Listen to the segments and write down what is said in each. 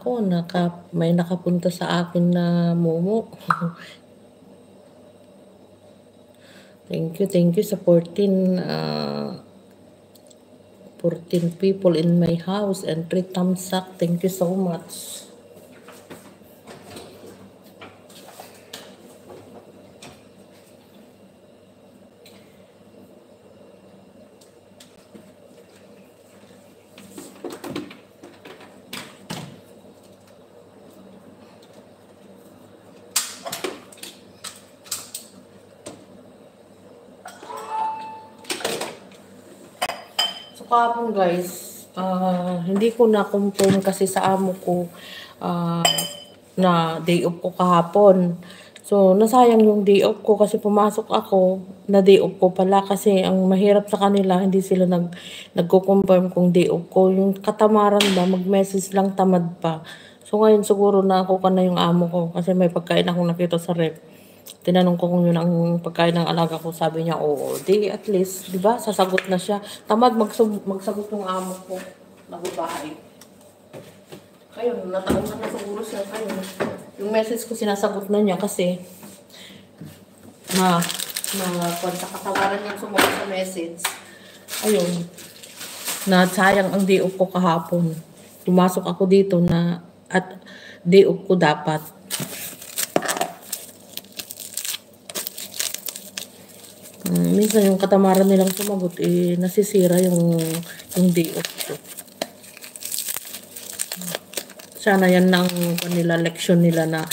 ako, may nakapunta sa akin na Momo. Thank you sa 14 people in my house and 3 thumbs up. Thank you so much. Kahapon guys, hindi ko na-confirm kasi sa amo ko na day off ko kahapon. So, nasayang yung day off ko kasi pumasok ako na day off ko pala kasi ang mahirap sa kanila, hindi sila nagko-confirm kung day off ko. Yung katamaran ba, mag-message lang tamad pa. So, ngayon siguro na ako ka na yung amo ko kasi may pagkain akong nakita sa rep. Tinanong ko kung yun ang pagkain ng alaga ko. Sabi niya, oo. Di, at least, di ba, sasagot na siya. Tamad magsagot yung amo ko na babae. Kayo, nataon na siguro siya. Kayo, yung message ko sinasagot na niya kasi kung sa katawaran niya sumagot sa message. Ayun, na sayang ang day off ko kahapon. Tumasok ako dito na at day off ko dapat. Minsan yung katamaran nilang sumagot, nasisira yung day off ko. Sana yan ng kanila leksyon nila na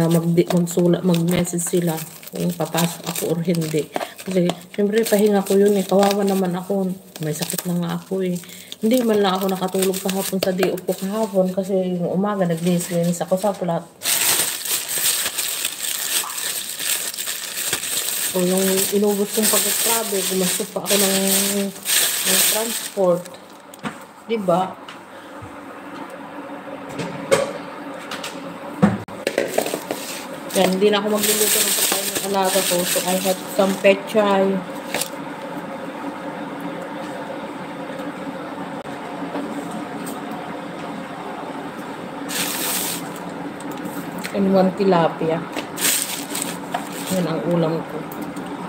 mag-message sila kung papasok ako or hindi. Kasi syempre pahinga ko yun kawawa naman ako. May sakit na nga ako Hindi man lang ako nakatulog kahapon sa day off ko kahapon kasi yung umaga nag-linis ako sa flat. So, yung inubos kong pag-travel, gumastos pa ako ng transport. Diba? Yan, hindi na ako magluluto ng pagkain ng alaga ko. So, I have some pechay. And 1 tilapia. Yan ang ulam ko.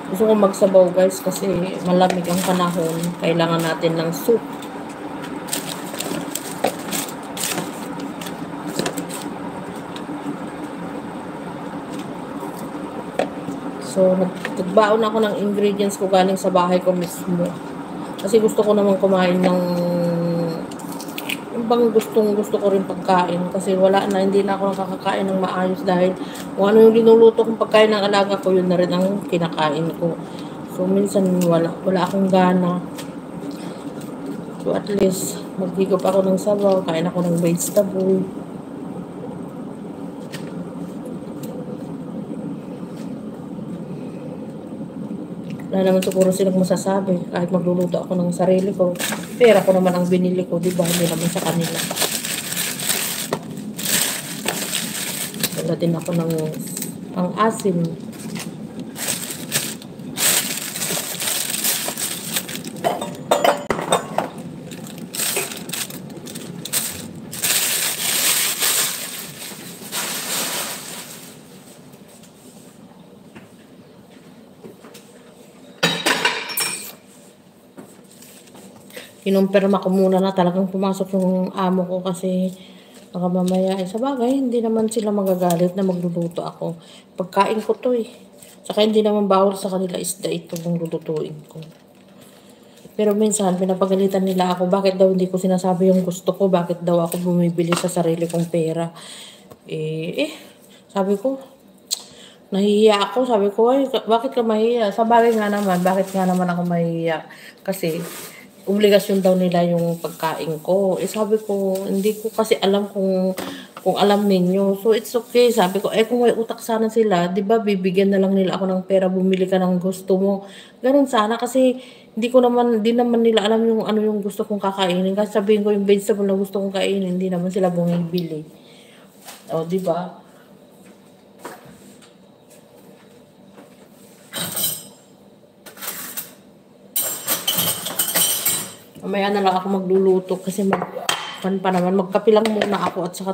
Gusto ko magsabaw guys kasi malamig ang panahon. Kailangan natin ng soup. So, nagbaon ako ng ingredients ko galing sa bahay ko mismo. Kasi gusto ko naman kumain ng bang gusto ko rin pagkain kasi hindi na ako nakakakain ng maayos dahil kung ano yung linuluto kong pagkain ng alaga ko, yun na rin ang kinakain ko. So, minsan wala akong gana. So, at least, maghigop ako ng sabaw, kain ako ng vegetable. Wala naman siguro silang masasabi kahit magluluto ako ng sarili ko. Pera ko naman ang binili ko, di ba? Hindi naman sa kanila. Wala din ako ng ang asin. Kinumpirma ko muna na talagang pumasok yung amo ko kasi baka mamaya sa bagay, hindi naman sila magagalit na magluluto ako. Pagkain ko to Saka hindi naman bawal sa kanila isda ito kung lulutuin ko. Pero minsan, pinapagalitan nila ako, bakit daw hindi ko sinasabi yung gusto ko, bakit daw ako bumibili sa sarili kong pera. Sabi ko, nahihiya ako. Sabi ko, bakit ka mahihiya? Sa bagay nga naman, bakit nga naman ako mahihiya? Kasi, obligasyon daw nila yung pagkain ko. Sabi ko, hindi ko kasi alam kung alam ninyo. So, it's okay. Sabi ko, kung may utak sana sila, di ba, bibigyan na lang nila ako ng pera, bumili ka ng gusto mo. Ganun sana kasi di naman nila alam yung ano yung gusto kong kakainin. Kasi sabihin ko yung vegetable na gusto kong kainin, hindi naman sila bumibili. O, di ba? Mamaya na lang ako magluluto kasi magkape lang muna ako at saka